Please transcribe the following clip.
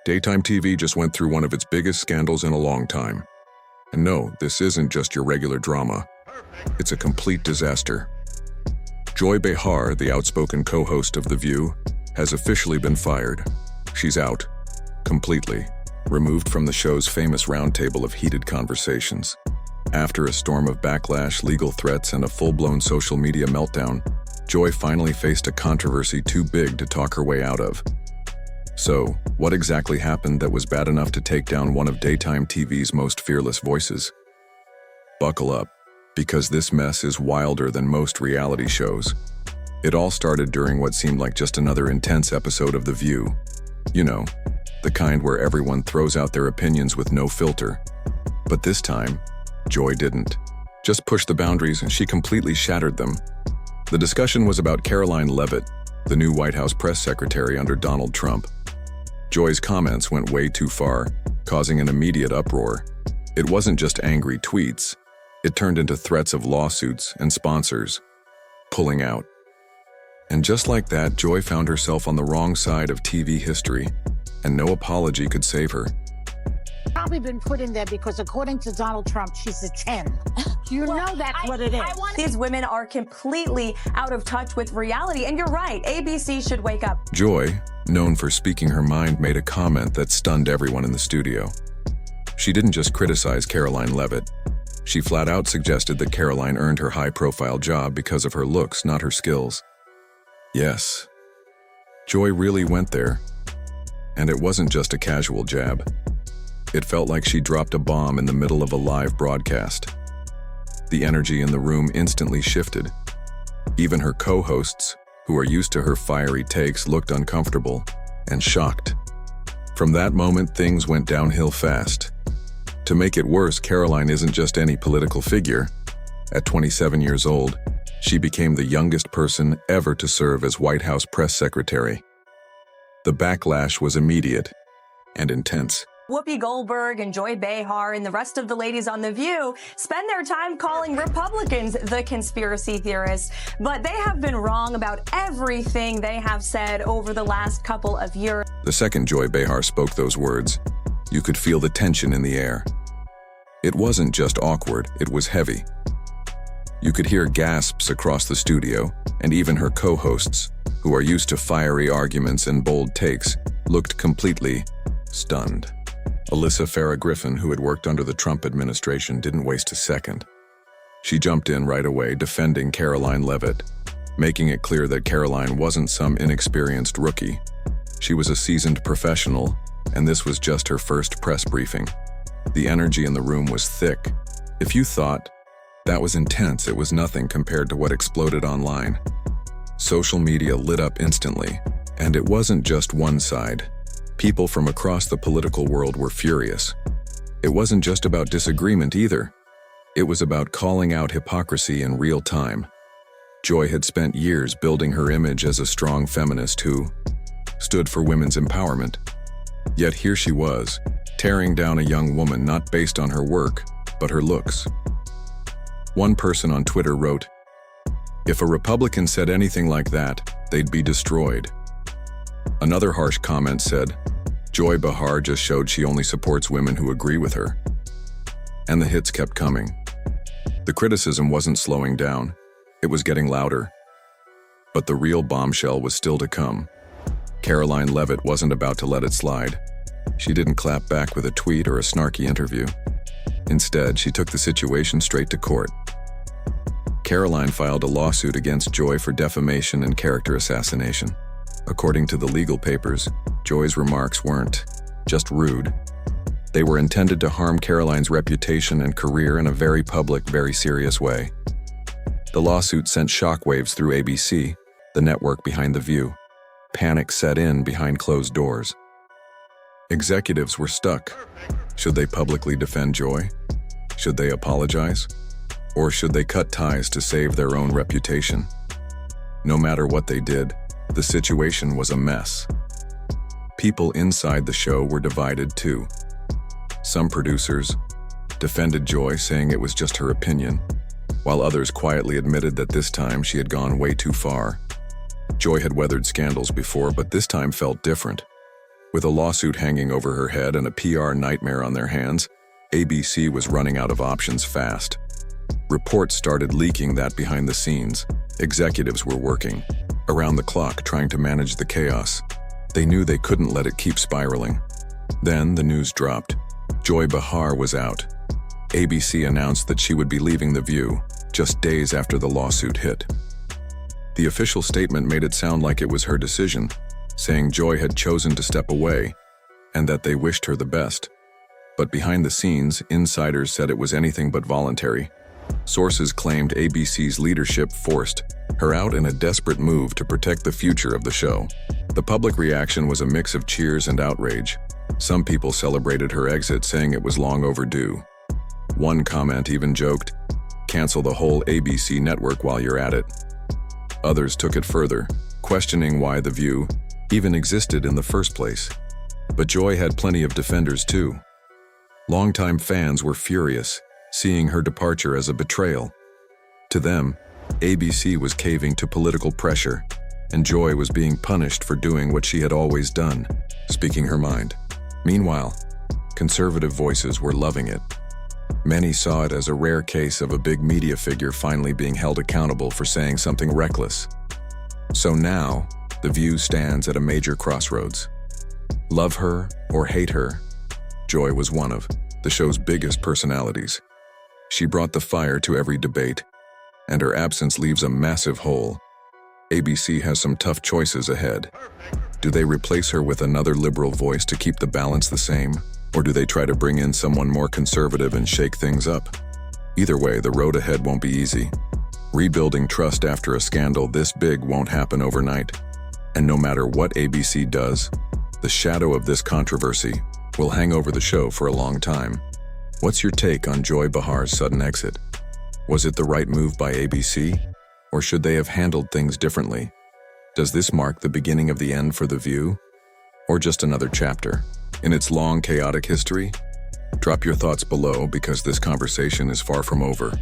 Daytime TV just went through one of its biggest scandals in a long time. And no, this isn't just your regular drama. It's a complete disaster. Joy Behar, the outspoken co-host of The View, has officially been fired. She's out. Completely. Removed from the show's famous roundtable of heated conversations. After a storm of backlash, legal threats, and a full-blown social media meltdown, Joy finally faced a controversy too big to talk her way out of. So, what exactly happened that was bad enough to take down one of daytime TV's most fearless voices? Buckle up, because this mess is wilder than most reality shows. It all started during what seemed like just another intense episode of The View. You know, the kind where everyone throws out their opinions with no filter. But this time, Joy didn't. Just pushed the boundaries, and she completely shattered them. The discussion was about Karoline Leavitt, the new White House press secretary under Donald Trump. Joy's comments went way too far, causing an immediate uproar. It wasn't just angry tweets. It turned into threats of lawsuits and sponsors pulling out. And just like that, Joy found herself on the wrong side of TV history, and no apology could save her. Probably been put in there because according to Donald Trump, she's a 10. You know that's what it is. These women are completely out of touch with reality, and you're right, ABC should wake up. Joy, known for speaking her mind, made a comment that stunned everyone in the studio. She didn't just criticize Karoline Leavitt. She flat out suggested that Karoline earned her high-profile job because of her looks, not her skills. Yes, Joy really went there. And it wasn't just a casual jab. It felt like she dropped a bomb in the middle of a live broadcast. The energy in the room instantly shifted. Even her co-hosts, who are used to her fiery takes, looked uncomfortable and shocked. From that moment, things went downhill fast. To make it worse, Karoline isn't just any political figure. At 27 years old, she became the youngest person ever to serve as White House press secretary. The backlash was immediate and intense. Whoopi Goldberg and Joy Behar and the rest of the ladies on The View spend their time calling Republicans the conspiracy theorists, but they have been wrong about everything they have said over the last couple of years. The second Joy Behar spoke those words, you could feel the tension in the air. It wasn't just awkward, it was heavy. You could hear gasps across the studio, and even her co-hosts, who are used to fiery arguments and bold takes, looked completely stunned. Alyssa Farah Griffin, who had worked under the Trump administration, didn't waste a second. She jumped in right away, defending Karoline Leavitt, making it clear that Karoline wasn't some inexperienced rookie. She was a seasoned professional, and this was just her first press briefing. The energy in the room was thick. If you thought that was intense, it was nothing compared to what exploded online. Social media lit up instantly, and it wasn't just one side. People from across the political world were furious. It wasn't just about disagreement either. It was about calling out hypocrisy in real time. Joy had spent years building her image as a strong feminist who stood for women's empowerment. Yet here she was, tearing down a young woman not based on her work, but her looks. One person on Twitter wrote, "If a Republican said anything like that, they'd be destroyed." Another harsh comment said, "Joy Behar just showed she only supports women who agree with her." And the hits kept coming. The criticism wasn't slowing down. It was getting louder. But the real bombshell was still to come. Karoline Leavitt wasn't about to let it slide. She didn't clap back with a tweet or a snarky interview. Instead, she took the situation straight to court. Karoline filed a lawsuit against Joy for defamation and character assassination. According to the legal papers, Joy's remarks weren't just rude. They were intended to harm Karoline's reputation and career in a very public, very serious way. The lawsuit sent shockwaves through ABC, the network behind The View. Panic set in behind closed doors. Executives were stuck. Should they publicly defend Joy? Should they apologize? Or should they cut ties to save their own reputation? No matter what they did, the situation was a mess. People inside the show were divided too. Some producers defended Joy, saying it was just her opinion, while others quietly admitted that this time she had gone way too far. Joy had weathered scandals before, but this time felt different. With a lawsuit hanging over her head and a PR nightmare on their hands, ABC was running out of options fast. Reports started leaking that behind the scenes, executives were working around the clock trying to manage the chaos. They knew they couldn't let it keep spiraling. Then the news dropped. Joy Behar was out. ABC announced that she would be leaving The View just days after the lawsuit hit. The official statement made it sound like it was her decision, saying Joy had chosen to step away and that they wished her the best. But behind the scenes, insiders said it was anything but voluntary. Sources claimed ABC's leadership forced her out in a desperate move to protect the future of the show. The public reaction was a mix of cheers and outrage. Some people celebrated her exit, saying it was long overdue. One comment even joked, "Cancel the whole ABC network while you're at it." Others took it further, questioning why The View even existed in the first place. But Joy had plenty of defenders too. Longtime fans were furious, seeing her departure as a betrayal. To them, ABC was caving to political pressure, and Joy was being punished for doing what she had always done, speaking her mind. Meanwhile, conservative voices were loving it. Many saw it as a rare case of a big media figure finally being held accountable for saying something reckless. So now, The View stands at a major crossroads. Love her or hate her, Joy was one of the show's biggest personalities. She brought the fire to every debate, and her absence leaves a massive hole. ABC has some tough choices ahead. Do they replace her with another liberal voice to keep the balance the same, or do they try to bring in someone more conservative and shake things up? Either way, the road ahead won't be easy. Rebuilding trust after a scandal this big won't happen overnight. And no matter what ABC does, the shadow of this controversy will hang over the show for a long time. What's your take on Joy Behar's sudden exit? Was it the right move by ABC, or should they have handled things differently? Does this mark the beginning of the end for The View, or just another chapter in its long, chaotic history? Drop your thoughts below because this conversation is far from over.